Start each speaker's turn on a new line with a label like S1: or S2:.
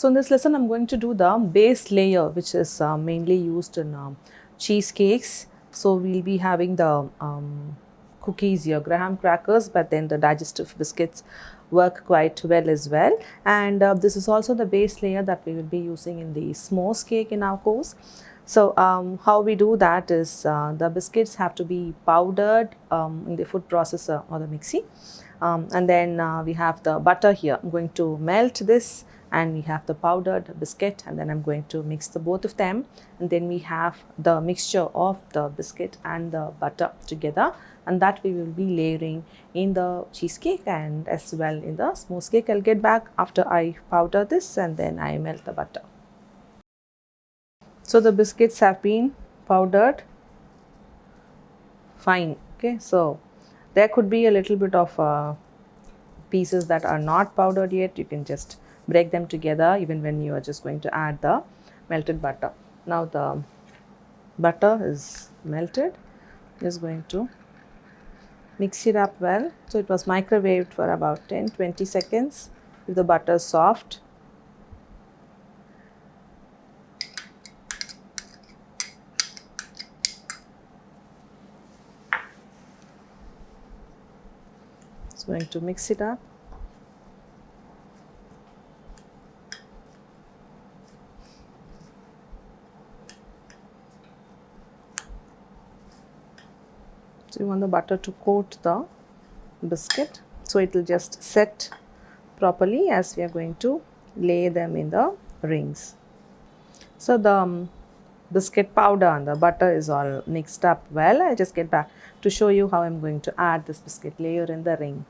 S1: So in this lesson, I'm going to do the base layer, which is mainly used in cheesecakes. So we'll be having the cookies here, graham crackers, but then the digestive biscuits work quite well as well. And this is also the base layer that we will be using in the s'mores cake in our course. So how we do that is the biscuits have to be powdered in the food processor or the mixie. And then we have the butter here. I'm going to melt this, and we have the powdered biscuit, and then I'm going to mix the both of them, and then we have the mixture of the biscuit and the butter together, and that we will be layering in the cheesecake and as well in the s'mores cake. I'll get back after I powder this and then I melt the butter. So the biscuits have been powdered fine. Okay, so there could be a little bit of pieces that are not powdered yet. You can just break them together even when you are just going to add the melted butter. Now the butter is melted. Just going to mix it up well. So it was microwaved for about 10-20 seconds. If the butter is soft, it's going to mix it up. So you want the butter to coat the biscuit, so it will just set properly as we are going to lay them in the rings. So the biscuit powder and the butter is all mixed up well. I just get back to show you how I'm going to add this biscuit layer in the ring.